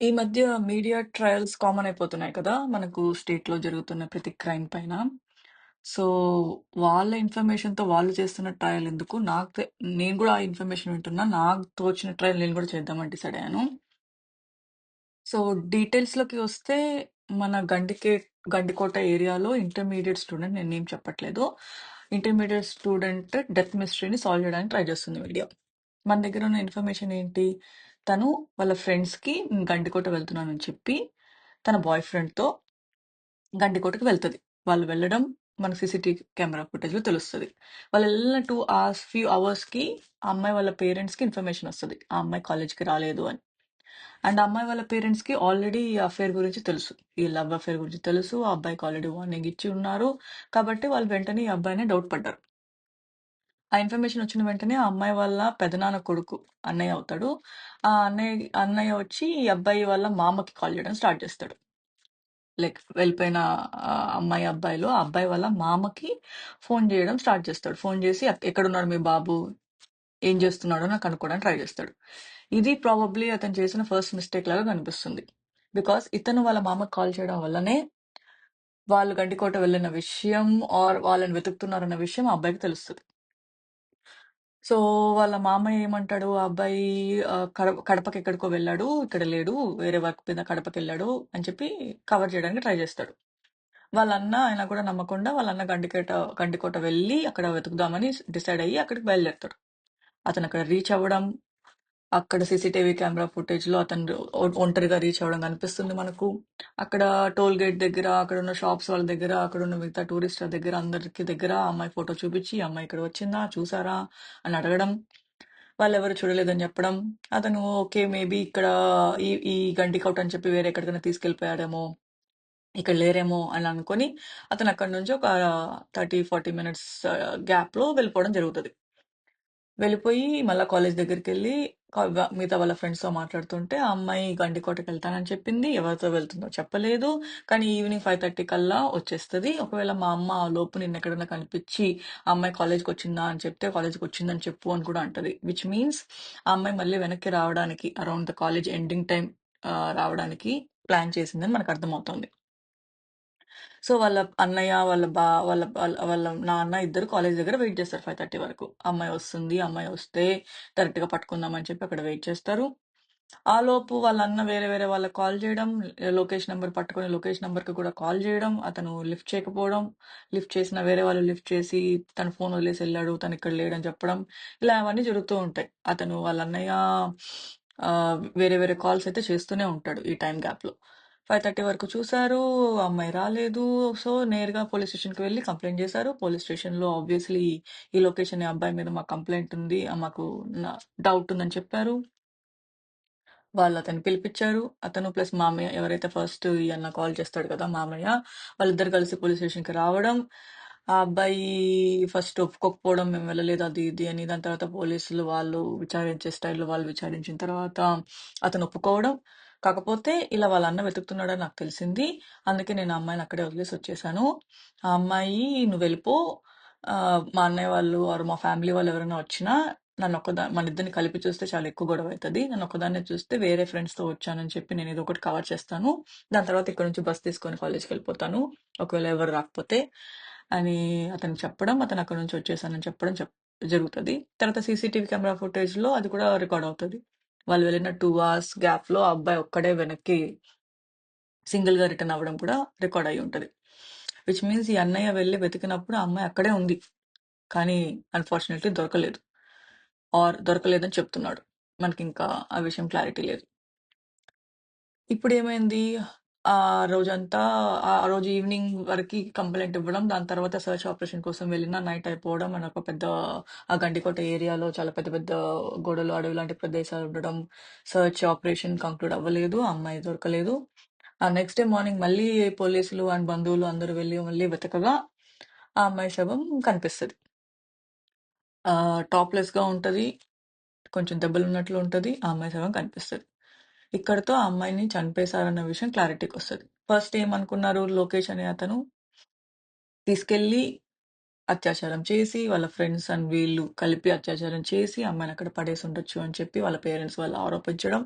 ఈ మధ్య media trials common అయిపోతున్నాయి కదా! మనకు స్టేట్‌లో జరుగుతున్న ప్రతి క్రైమ్ పైన. సో, వాళ్ళ ఇన్ఫర్మేషన్‌తో వాళ్ళు చేస్తున్న ట్రయల్ ఎందుకు? నేను గూడా ఆ ఇన్ఫర్మేషన్ వింటున్నా. నాకు తోచిన ట్రయల్ నేను గూడా చేద్దామని డిసైడ్ అయ్యాను. సో, డీటెయిల్స్‌లోకి వస్తే మన గండికోట ఏరియాలో ఇంటర్మీడియేట్ స్టూడెంట్ నేను నేమ్ చెప్పట్లేదు. ఇంటర్మీడియేట్ స్టూడెంట్ డెత్ మిస్టరీని సాల్వ్ చేయడానికి ట్రై చేస్తుంది మీడియా. మన దగ్గర ఉన్న ఇన్ఫర్మేషన్ ఏంటి? తను వాళ్ళ ఫ్రెండ్స్‌కి నేను గండికోట వెళ్తున్నానని చెప్పి, తన బాయ్ ఫ్రెండ్‌తో గండికోటకి వెళ్తది. వాళ్ళు వెళ్ళడం మనకు సీసీటీవీ కెమెరా ఫుటేజ్‌లో తెలుస్తది. వాళ్ళెళ్ళిన 2 అవర్స్‌కి ఆ అమ్మాయి వాళ్ళ పేరెంట్స్‌కి ఇన్ఫర్మేషన్ వస్తది. ఆ అమ్మాయి కాలేజ్‌కి రాలేదు అని. అండ్ ఆ అమ్మాయి వాళ్ళ పేరెంట్స్‌కి ఆల్రెడీ ఈ అఫైర్ గురించి తెలుసు. ఈ లవ్ అఫైర్ గురించి తెలుసు. ఆ అబ్బాయికి ఆల్రెడీ వార్నింగ్ ఇచ్చి ఉన్నారు. కాబట్టి వాళ్ళు వెంటనే ఈ అబ్బాయినే డౌట్ పడ్డారు. ఆ ఇన్ఫర్మేషన్ వచ్చిన వెంటనే ఆ అమ్మాయి వాళ్ళ పెదనాన్న కొడుకు అన్నయ్య అవుతాడు. ఆ అన్నయ్య వచ్చి ఈ అబ్బాయి వాళ్ళ మామకి కాల్ చేయడం స్టార్ట్ చేస్తాడు. లైక్ వెళ్ళిపోయిన అమ్మాయి, అబ్బాయిలో ఆ అబ్బాయి వాళ్ళ మామకి ఫోన్ చేయడం స్టార్ట్ చేస్తాడు. ఫోన్ చేసి "ఎక్కడున్నాడు మీ బాబు? ఏం చేస్తున్నాడో నాకు కనుక్కోవడానికి ట్రై చేస్తాడు." ఇది ప్రాబబ్లీ అతను చేసిన ఫస్ట్ మిస్టేక్ లాగా కనిపిస్తుంది. బికాస్ ఇతను వాళ్ళ మామకి కాల్ చేయడం వల్లనే వాళ్ళు గండికోట వెళ్ళిన విషయం ఆర్ వాళ్ళని వెతుకుతున్నారన్న విషయం ఆ అబ్బాయికి తెలుస్తది. సో, వాళ్ళ మామయ్య ఏమంటాడు, "ఆ అబ్బాయి కడపకెక్కడికో వెళ్ళాడు. ఇక్కడ లేడు. వేరే వర్క్ మీద కడపకెళ్ళాడు" అని చెప్పి కవర్ చేయడానికి ట్రై చేస్తాడు. వాళ్ళన్న అయినా కూడా నమ్మకుండా వాళ్ళన్న గండికోట వెళ్ళి అక్కడ వెతుకుదామని డిసైడ్ అయ్యి అక్కడికి బయలుదేరుతాడు. అతనక్కడ రీచ్ అవ్వడం, అక్కడ సీసీటీవీ కెమెరా ఫుటేజ్‌లో అతను ఒంటరిగా రీచ్ అవ్వడం కనిపిస్తుంది మనకు. అక్కడ టోల్ గేట్ దగ్గర, అక్కడున్న షాప్స్ వాళ్ళ దగ్గర, అక్కడున్న మిగతా టూరిస్ట్‌ల దగ్గర అందరికి దగ్గర ఆ అమ్మాయి ఫోటో చూపిచ్చి, "ఈ అమ్మాయి ఇక్కడ వచ్చిందా? చూసారా?" అని అడగడం. వాళ్ళెవరు చూడలేదని చెప్పడం. అతను ఓకే. మేబీ ఇక్కడ ఈ గండికోట అని చెప్పి వేరే ఎక్కడికైనా తీసుకెళ్ళిపోయాడేమో, ఇక్కడ లేరేమో అని అనుకోని అతను అక్కడి నుంచి ఒక 30, 40 మినిట్స్ గ్యాప్‌లో వెళ్ళిపోవడం జరుగుతది. వెళ్ళిపోయి మళ్ళా కాలేజ్ దగ్గరికెళ్ళి మిగతా వాళ్ళ ఫ్రెండ్స్‌తో మాట్లాడుతుంటే, ఆ అమ్మాయి గండికోటకెళ్తానని చెప్పింది. ఎవరితో వెళ్తుందో చెప్పలేదు. కానీ ఈవినింగ్ 5:30 కల్లా వచ్చేస్తది. ఒకవేళ మా అమ్మ ఆ లోపు నిన్నెక్కడైనా కనిపిచ్చి, ఆ అమ్మాయి కాలేజ్‌కొచ్చిందా అని చెప్తే, కాలేజ్‌కొచ్చిందని చెప్పు అని కూడా అంటది. విచ్ మీన్స్ ఆ అమ్మాయి మళ్ళీ వెనక్కి రావడానికి around the college ending time రావడానికి ప్లాన్ చేసిందని మనకర్థమవుతోంది. సో, వాళ్ళ అన్నయ్య, వాళ్ళ నాన్న ఇద్దరు కాలేజ్ దగ్గర వెయిట్ చేస్తారు 5:30 వరకు. అమ్మాయి వస్తుంది. అమ్మాయి వస్తే డైరెక్ట్‌గా పట్టుకుందాం అని చెప్పి అక్కడ వెయిట్ చేస్తారు. ఆలోపు వాళ్ళ అన్న వేరే వేరే వాళ్ళకి కాల్ చేయడం, లొకేషన్ నంబర్ పట్టుకొని లొకేషన్ నంబర్‌కి కూడా కాల్ చేయడం, అతను లిఫ్ట్ చేయకపోవడం, లిఫ్ట్ చేసినా వేరే వాళ్ళు లిఫ్ట్ చేసి తను ఫోన్ వదిలేసి ఎళ్ళాడు, తను ఇక్కడ లేడని చెప్పడం, ఇలా అవన్నీ జరుగుతూ ఉంటాయి. అతను వాళ్ళ అన్నయ్య వేరే వేరే కాల్స్ అయితే చేస్తూనే ఉంటాడు ఈ టైమ్ గ్యాప్‌లో. 5:30 వరకు చూసారు. అమ్మాయి రాలేదు. సో, నేరుగా పోలీస్ స్టేషన్‌కి వెళ్లి కంప్లెయింట్ చేశారు. పోలీస్ స్టేషన్‌లో ఆబ్వియస్‌లీ ఈ లొకేషన్ ఈ అబ్బాయి మీద మాకు కంప్లెయింట్ ఉంది. మాకు డౌట్ ఉందని చెప్పారు. వాళ్ళు అతన్ని పిలిపిచ్చారు. అతను ప్లస్ మామయ్య ఎవరైతే ఫస్ట్ ఈ అన్న కాల్ చేస్తాడు కదా! మామయ్య వాళ్ళిద్దరు కలిసి పోలీస్ స్టేషన్‌కి రావడం. ఆ అబ్బాయి ఫస్ట్ ఒప్పుకోకపోవడం, మేము వెళ్ళలేదు అది ఇది అని. దాని తర్వాత పోలీసులు వాళ్ళు విచారించే స్టైల్‌లో వాళ్ళు విచారించిన తర్వాత అతను ఒప్పుకోవడం. కాకపోతే ఇలా వాళ్ళ అన్న వెతుకుతున్నాడని నాకు తెలిసింది. అందుకే నేను ఆ అమ్మాయిని అక్కడే వదిలేసి వచ్చేసాను. ఆ అమ్మాయి "నువ్వెళ్ళిపో. మా అన్నయ్య వాళ్ళు ఆర్ మా ఫ్యామిలీ వాళ్ళు ఎవరైనా వచ్చినా మనిద్దరిని కలిపి చూస్తే చాలా ఎక్కువ గొడవైతది. నన్నొక్కదాన్నే చూస్తే వేరే ఫ్రెండ్స్‌తో వచ్చానని చెప్పి నేనేదో ఒకటి కవర్ చేస్తాను. దాని తర్వాత ఇక్కడి నుంచి బస్ తీసుకొని కాలేజ్‌కెళ్ళిపోతాను. ఒకవేళ ఎవరు రాకపోతే అని అతనికి చెప్పడం, అతను అక్కడి నుంచి వచ్చేసానని చెప్పడం జరుగుతది. తర్వాత సీసీటీవీ కెమెరా ఫుటేజ్‌లో అది కూడా రికార్డ్ అవుతది. వాళ్ళు వెళ్ళిన 2 అవర్స్ గ్యాప్‌లో ఆ అబ్బాయి ఒక్కడే వెనక్కి సింగిల్‌గా రిటర్న్ అవ్వడం కూడా రికార్డ్ అయ్యి ఉంటది. విచ్ మీన్స్ ఈ అన్నయ్య వెళ్లి వెతికినప్పుడు ఆ అమ్మాయి అక్కడే ఉంది. కానీ అన్‌ఫార్చునేట్‌లీ దొరకలేదు. ఆర్ దొరకలేదని చెప్తున్నాడు. మనకింకా ఆ విషయం క్లారిటీ లేదు. ఇప్పుడేమైంది ఆ రోజంతా ఆ రోజు ఈవినింగ్ వరకి కంప్లెయింట్ ఇవ్వడం, దాని తర్వాత సెర్చ్ ఆపరేషన్ కోసం వెళ్ళిన నైట్ అయిపోవడం, అండ్ ఒక పెద్ద ఆ గండికోట ఏరియాలో చాలా పెద్ద పెద్ద గోడలు, అడవి లాంటి ప్రదేశాలు ఉండడం, సెర్చ్ ఆపరేషన్ కంక్లూడ్ అవ్వలేదు. ఆ అమ్మాయి దొరకలేదు. ఆ నెక్స్ట్ డే మార్నింగ్ మళ్ళీ పోలీసులు అండ్ బంధువులు అందరూ వెళ్లి మళ్ళీ వెతకగా ఆ అమ్మాయి శవం కనిపిస్తది. టాప్‌లెస్‌గా ఉంటది. కొంచెం దెబ్బలున్నట్లు ఉంటది. ఆ అమ్మాయి శవం కనిపిస్తది. ఇక్కడితో ఆ అమ్మాయిని చంపేశారన్న విషయం క్లారిటీకొస్తది. ఫస్ట్ ఏమనుకున్నారు లోకేష్ అనే అతను తీసుకెళ్ళి అత్యాచారం చేసి, వాళ్ళ ఫ్రెండ్స్ అండ్ వీళ్ళు కలిపి అత్యాచారం చేసి, అమ్మాయిని అక్కడ పడేసుండొచ్చు అని చెప్పి వాళ్ళ పేరెంట్స్ వాళ్ళు ఆరోపించడం,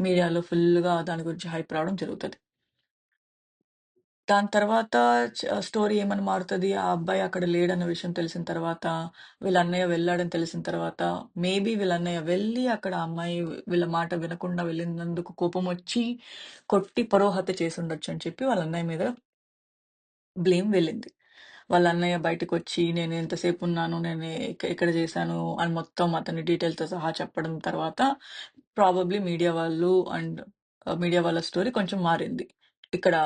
మీడియాలో ఫుల్‌గా దాని గురించి హైప్ రావడం జరుగుతది. దాని తర్వాత స్టోరీ ఏమని మారుతది, ఆ అబ్బాయి అక్కడ లేడన్న విషయం తెలిసిన తర్వాత, వీళ్ళ అన్నయ్య వెళ్ళాడని తెలిసిన తర్వాత, మేబీ వీళ్ళ అన్నయ్య వెళ్ళి అక్కడ ఆ అమ్మాయి వీళ్ళ మాట వినకుండా వెళ్ళినందుకు కోపమొచ్చి, కొట్టి పరువు హత్య చేసుండొచ్చు అని చెప్పి వాళ్ళ అన్నయ్య మీద బ్లేమ్ వెళ్ళింది. వాళ్ళ అన్నయ్య బయటకొచ్చి నేను ఎంతసేపున్నాను, నేను ఎక్కడ చేశాను అని మొత్తం అతని డీటెయిల్స్‌తో సహా చెప్పడం తర్వాత ప్రాబబ్లీ మీడియా వాళ్ళు అండ్ మీడియా వాళ్ళ స్టోరీ కొంచెం మారింది. ఇక్కడ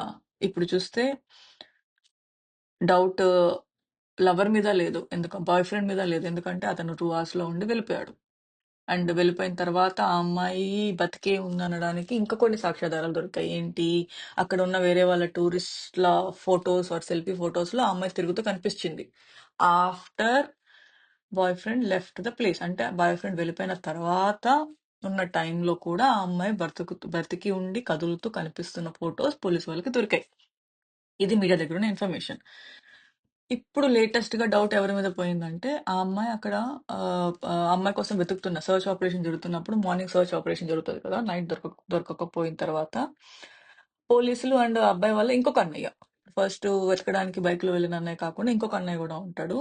ఇప్పుడు చూస్తే డౌట్ లవర్ మీద లేదు. బాయ్ ఫ్రెండ్ మీద లేదు. ఎందుకంటే అతను 2 అవర్స్‌లో ఉండి వెళ్ళిపోయాడు. అండ్ వెళ్ళిపోయిన తర్వాత ఆ అమ్మాయి బతికే ఉందనడానికి ఇంకా కొన్ని సాక్ష్యాధారాలు దొరికాయి. ఏంటి, అక్కడున్న వేరే వాళ్ళ టూరిస్ట్‌ల ఫోటోస్ ఆర్ సెల్ఫీ ఫోటోస్‌లో ఆ అమ్మాయి తిరుగుతూ కనిపించింది. After boy friend left the place. అంటే బాయ్ ఫ్రెండ్ వెళ్ళిపోయిన తర్వాత ఉన్న టైంలో కూడా ఆ అమ్మాయి బ్రతికి ఉండి కదులుతూ కనిపిస్తున్న ఫోటోస్ పోలీస్ వాళ్ళకి దొరికాయి. ఇది మీడియా దగ్గర ఉన్న ఇన్ఫర్మేషన్. ఇప్పుడు లేటెస్ట్‌గా డౌట్ ఎవరి మీద పోయిందంటే, ఆ అమ్మాయి అక్కడ అమ్మాయి కోసం వెతుకుతున్న సెర్చ్ ఆపరేషన్ జరుగుతున్నప్పుడు మార్నింగ్ సెర్చ్ ఆపరేషన్ జరుగుతది కదా! నైట్ దొరకకపోయిన తర్వాత పోలీసులు అండ్ ఆ అబ్బాయి వాళ్ళ ఇంకొక అన్నయ్య. ఫస్ట్ వెతకడానికి బైక్‌లో వెళ్ళిన అన్నయ్య కాకుండా ఇంకొక అన్నయ్య గూడా ఉంటాడు.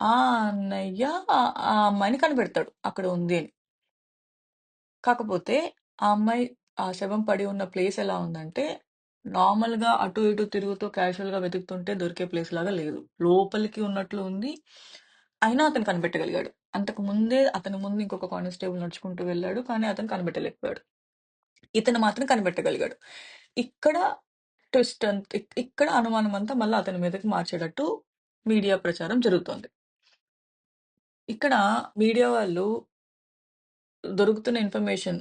ఆ అన్నయ్య ఆ అమ్మాయిని కనిపెడతాడు అక్కడ ఉంది అని. కాకపోతే ఆ అమ్మాయి ఆ శవం పడి ఉన్న ప్లేస్ ఎలా ఉందంటే, నార్మల్‌గా అటు ఇటు తిరుగుతూ క్యాజువల్‌గా వెతుకుతుంటే దొరికే ప్లేస్ లాగా లేదు. లోపలికి ఉన్నట్లు ఉంది. అయినా అతను కనిపెట్టగలిగాడు. అంతకు ముందే అతని ముందు ఇంకొక కానిస్టేబుల్ నడుచుకుంటూ వెళ్ళాడు. కానీ అతను కనిపెట్టలేకపోయాడు. ఇతను మాత్రం కనిపెట్టగలిగాడు. ఇక్కడ ట్విస్ట్ ఇక్కడ అనుమానమంతా మళ్ళా అతని మీదకి మార్చేటట్టు మీడియా ప్రచారం జరుగుతోంది. ఇక్కడ మీడియా వాళ్ళు దొరుకుతున్న ఇన్ఫర్మేషన్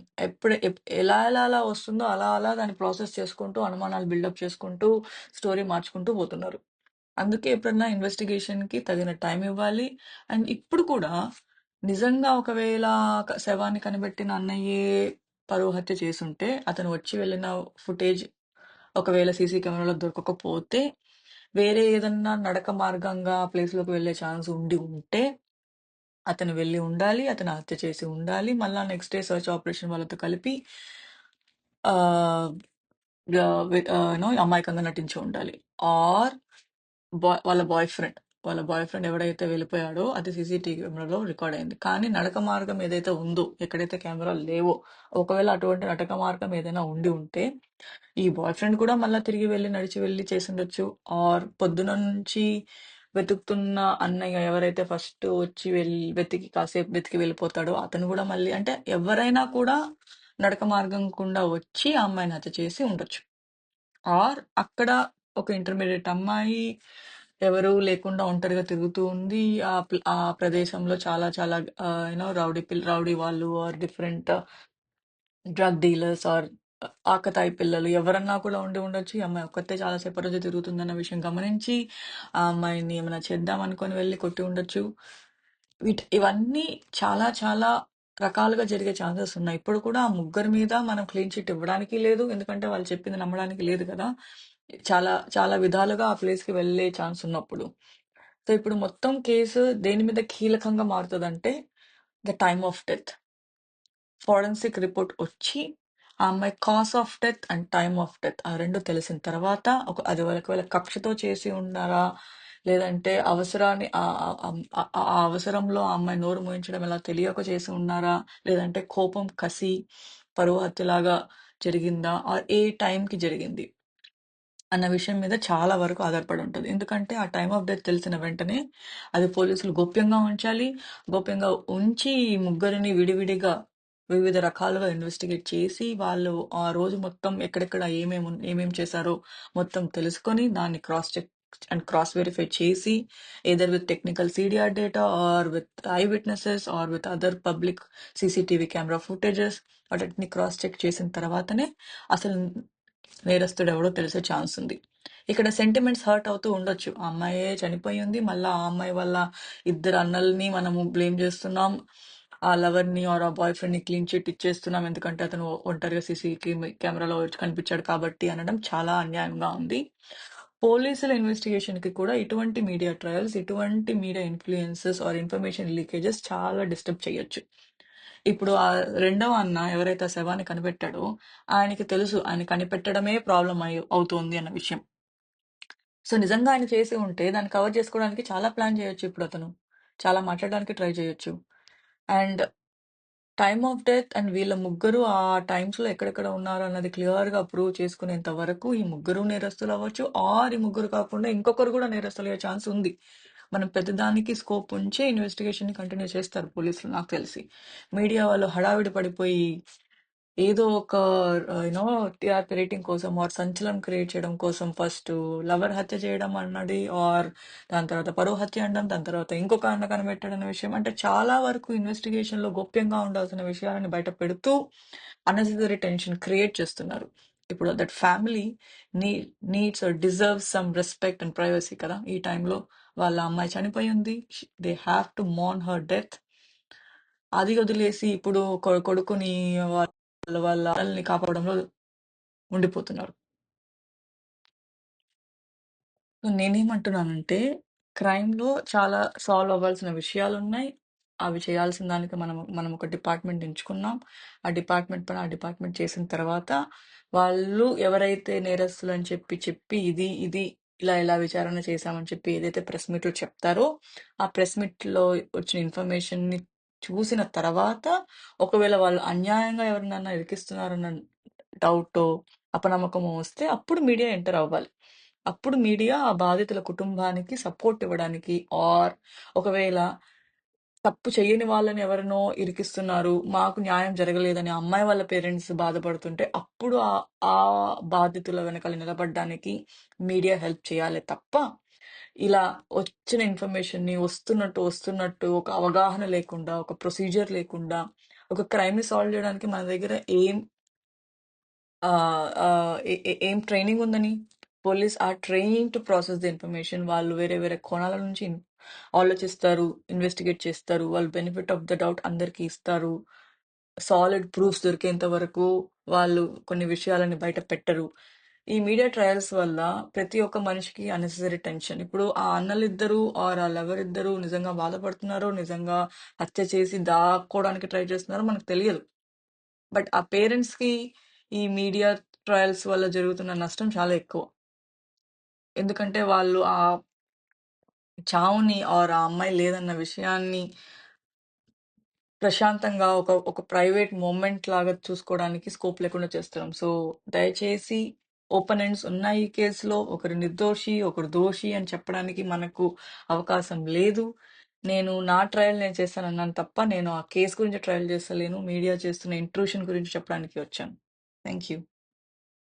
ఎలా ఎలా అలా వస్తుందో అలా అలా దాన్ని ప్రాసెస్ చేసుకుంటూ, అనుమానాలు బిల్డప్ చేసుకుంటూ, స్టోరీ మార్చుకుంటూ పోతున్నారు. అందుకే ఎప్పుడన్నా ఇన్వెస్టిగేషన్‌కి తగిన టైం ఇవ్వాలి. అండ్ ఇప్పుడు కూడా నిజంగా ఒకవేళ శవాన్ని కనిపెట్టిన అన్నయ్యే పరువు హత్య చేసుంటే, అతను వచ్చి వెళ్ళిన ఫుటేజ్ ఒకవేళ సీసీ కెమెరాలో దొరకకపోతే, వేరే ఏదన్నా నడక మార్గంగా ఆ ప్లేస్‌లోకి వెళ్ళే ఛాన్స్ ఉండి ఉంటే అతను వెళ్ళి ఉండాలి. అతను హత్య చేసి ఉండాలి. మళ్ళా నెక్స్ట్ డే సెర్చ్ ఆపరేషన్ వాళ్ళతో కలిపి ఆహ్, అమాయకంగా నటించి ఉండాలి. ఆర్ వాళ్ళ బాయ్ ఫ్రెండ్ ఎవడైతే వెళ్ళిపోయాడో అది సీసీటీవీ కెమెరాలో రికార్డ్ అయింది. కానీ నడక మార్గం ఏదైతే ఉందో, ఎక్కడైతే కెమెరాలు లేవో, ఒకవేళ అటువంటి నడక మార్గం ఏదైనా ఉండి ఉంటే, ఈ బాయ్ ఫ్రెండ్ కూడా మళ్ళా తిరిగి వెళ్లి నడిచి వెళ్లి చేసుండొచ్చు. ఆర్ పొద్దున నుంచి వెతుకుతున్న అన్నయ్య ఎవరైతే ఫస్ట్ వచ్చి వెతికి కాసేపు వెతికి వెళ్ళిపోతాడో అతను కూడా మళ్ళీ అంటే ఎవరైనా కూడా నడక మార్గం గుండా వచ్చి ఆ అమ్మాయిని హత్య చేసి ఉండొచ్చు. ఆర్ అక్కడ ఒక ఇంటర్మీడియేట్ అమ్మాయి ఎవరు లేకుండా ఒంటరిగా తిరుగుతూ ఉంది. ఆ ప్రదేశంలో చాలా చాలా రౌడీ వాళ్ళు or different drug dealers or ఆకతాయి పిల్లలు ఎవరన్నా కూడా ఉండి ఉండొచ్చు. ఈ అమ్మాయి ఒక్కతే చాలా సేపటి రోజు తిరుగుతుందన్న విషయం గమనించి, ఆ అమ్మాయిని ఏమైనా చేద్దాం అనుకోని వెళ్లి కొట్టి ఉండొచ్చు. ఇవన్నీ చాలా చాలా రకాలుగా జరిగే ఛాన్సెస్ ఉన్నాయి. ఇప్పుడు కూడా ఆ ముగ్గురి మీద మనం క్లీన్ చిట్ ఇవ్వడానికి లేదు. ఎందుకంటే వాళ్ళు చెప్పింది నమ్మడానికి లేదు కదా! చాలా చాలా విధాలుగా ఆ ప్లేస్‌కి వెళ్ళే ఛాన్స్ ఉన్నప్పుడు. సో, ఇప్పుడు మొత్తం కేసు దేని మీద కీలకంగా మారుతదంటే, the time of death. Forensic report వచ్చి, ఆ అమ్మాయి cause of death and time of death ఆ 2 తెలిసిన తర్వాత అది ఒకవేళ కక్షతో చేసి ఉన్నారా? లేదంటే అవసరాన్ని ఆ అవసరంలో ఆ అమ్మాయి నోరు మూయించడం ఎలా తెలియక చేసి ఉన్నారా? లేదంటే కోపం, కసి, పరువు హత్యలాగా జరిగిందా? ఆర్ ఏ టైంకి జరిగింది? అన్న విషయం మీద చాలా వరకు ఆధారపడి ఉంటది. ఎందుకంటే ఆ టైమ్ ఆఫ్ డెత్ తెలిసిన వెంటనే అది పోలీసులు గోప్యంగా ఉంచాలి. గోప్యంగా ఉంచి ఈ ముగ్గురిని విడివిడిగా వివిధ రకాలుగా ఇన్వెస్టిగేట్ చేసి, వాళ్ళు ఆ రోజు మొత్తం ఎక్కడెక్కడ ఏమేం చేశారో మొత్తం తెలుసుకొని, దాన్ని cross check and cross verify చేసి, either with technical CDR data or with eye witnesses or with other public CCTV camera footages వాటిని క్రాస్ చెక్ చేసిన తర్వాతనే అసలు నేరస్తుడు ఎవడో తెలిసే ఛాన్స్ ఉంది. ఇక్కడ సెంటిమెంట్స్ హర్ట్ అవుతూ ఉండొచ్చు. ఆ అమ్మాయే చనిపోయి ఉంది. మళ్ళా ఆ అమ్మాయి వల్ల ఇద్దరు అన్నల్ని మనము బ్లేమ్ చేస్తున్నాం. ఆ లవర్‌ని ఆర్ ఆ బాయ్ ఫ్రెండ్‌ని క్లీన్ చిట్ ఇచ్చేస్తున్నాం. ఎందుకంటే అతను ఒంటరిగా కెమెరాలో వచ్చి కనిపించాడు కాబట్టి అనడం చాలా అన్యాయంగా ఉంది. పోలీసుల ఇన్వెస్టిగేషన్‌కి కూడా ఇటువంటి మీడియా ట్రయల్స్, ఇటువంటి media influences or information leakages చాలా డిస్టర్బ్ చేయొచ్చు. ఇప్పుడు ఆ రెండవ అన్న ఎవరైతే ఆ శవాన్ని కనిపెట్టాడో, ఆయనకి తెలుసు ఆయన కనిపెట్టడమే ప్రాబ్లమ్ అవుతోంది అన్న విషయం. సో, నిజంగా ఆయన చేసి ఉంటే దాన్ని కవర్ చేసుకోవడానికి చాలా ప్లాన్ చేయొచ్చు ఇప్పుడతను. చాలా మాట్లాడడానికి ట్రై చేయొచ్చు. And time of death and వీళ్ళ ముగ్గురు ఆ టైమ్స్‌లో ఎక్కడెక్కడ ఉన్నారు అన్నది క్లియర్‌గా ప్రూవ్ చేసుకునేంత వరకు ఈ ముగ్గురు నేరస్తులవ్వచ్చు ఆర్ ఈ ముగ్గురు కాకుండా ఇంకొకరు కూడా నేరస్తులయ్యే ఛాన్స్ ఉంది. మనం ప్రతిదానికి స్కోప్ ఉంచే ఇన్వెస్టిగేషన్‌ని కంటిన్యూ చేస్తారు పోలీసులు నాకు తెలిసి. మీడియా వాళ్ళు హడావిడి పడిపోయి ఏదో ఒక టీఆర్‌పీ రేటింగ్ కోసం ఆర్ సంచలనం క్రియేట్ చేయడం కోసం ఫస్టు లవర్ హత్య చేయడం అన్నది ఆర్ దాని తర్వాత పరువు హత్య అనడం, దాని తర్వాత ఇంకొక అన్న కనిపెట్టాడు అనే విషయం. అంటే చాలా వరకు ఇన్వెస్టిగేషన్‌లో గోప్యంగా ఉండాల్సిన విషయాలను బయట పెడుతూ అన్నెసెసరీ టెన్షన్ క్రియేట్ చేస్తున్నారు. ఇప్పుడు దట్ ఫ్యామిలీ నీ needs or deserves some respect and privacy కదా! ఈ టైంలో వాళ్ళ అమ్మాయి చనిపోయి ఉంది. They have to mourn her death. అది వదిలేసి ఇప్పుడు కొడుకుని వాళ్ళ ఆళ్ళని కాపాడంలో ఉండిపోతున్నారు. సో, నేనేమంటున్నానంటే, క్రైమ్‌లో చాలా సాల్వ్ అవ్వాల్సిన విషయాలున్నాయి. అవి చేయాల్సిన దానికి మనం ఒక డిపార్ట్‌మెంట్ ఎంచుకున్నాం. ఆ డిపార్ట్‌మెంట్ పని ఆ డిపార్ట్‌మెంట్ చేసిన తర్వాత, వాళ్ళు ఎవరైతే నేరస్తులని చెప్పి ఇది ఇలా విచారణ చేశామని చెప్పి ఏదైతే ప్రెస్ మీట్‌లో చెప్తారో, ఆ ప్రెస్ మీట్‌లో వచ్చిన ఇన్ఫర్మేషన్‌ని చూసిన తర్వాత, ఒకవేళ వాళ్ళు అన్యాయంగా ఎవరినైనా ఇరికిస్తున్నారన్న డౌటో, అపనమ్మకమో వస్తే అప్పుడు మీడియా ఎంటర్ అవ్వాలి. అప్పుడు మీడియా ఆ బాధితుల కుటుంబానికి సపోర్ట్ ఇవ్వడానికి ఆర్ ఒకవేళ తప్పు చెయ్యని వాళ్ళని ఎవరినో ఇరికిస్తున్నారు, మాకు న్యాయం జరగలేదని ఆ అమ్మాయి వాళ్ళ పేరెంట్స్ బాధపడుతుంటే అప్పుడు ఆ బాధితుల వెనకాల నిలబడడానికి మీడియా హెల్ప్ చేయాలే తప్ప, ఇలా వచ్చిన ఇన్ఫర్మేషన్‌ని వస్తున్నట్టు ఒక అవగాహన లేకుండా, ఒక ప్రొసీజర్ లేకుండా, ఒక క్రైమ్‌ని సాల్వ్ చేయడానికి మన దగ్గర ఏం ట్రైనింగ్ ఉందని? Police are trained to process the information. వాళ్ళు వేరే వేరే కోణాల నుంచి ఆలోచిస్తారు, ఇన్వెస్టిగేట్ చేస్తారు. వాళ్ళు బెనిఫిట్ ఆఫ్ ద డౌట్ అందరికి ఇస్తారు. సాలిడ్ ప్రూఫ్స్ దొరికేంత వరకు వాళ్ళు కొన్ని విషయాలని బయట పెట్టరు. ఈ మీడియా ట్రయల్స్ వల్ల ప్రతి ఒక్క మనిషికి అన్నెసెసరీ టెన్షన్. ఇప్పుడు ఆ అన్నలిద్దరూ ఆర్ ఆ లవరిద్దరూ నిజంగా బాధపడుతున్నారో, నిజంగా హత్య చేసి దాక్కోవడానికి ట్రై చేస్తున్నారో మనకు తెలియదు. బట్ ఆ పేరెంట్స్‌కి ఈ మీడియా ట్రయల్స్ వల్ల జరుగుతున్న నష్టం చాలా ఎక్కువ. ఎందుకంటే వాళ్ళు ఆ చావుని ఆర్ ఆ అమ్మాయి లేదన్న విషయాన్ని ప్రశాంతంగా ఒక ప్రైవేట్ మొమెంట్ లాగా చూసుకోవడానికి స్కోప్ లేకుండా చేస్తున్నాం. సో, దయచేసి ఓపెన్ ఎండ్స్ ఉన్నాయి ఈ కేస్‌లో. ఒకరు నిర్దోషి, ఒకరు దోషి అని చెప్పడానికి మనకు అవకాశం లేదు. నా ట్రయల్ నేను చేస్తానన్నాను తప్ప, నేను ఆ కేస్ గురించి ట్రయల్ చేస్తలేను. మీడియా చేస్తున్న ఇంట్రూషన్ గురించి చెప్పడానికి వచ్చాను. Thank you.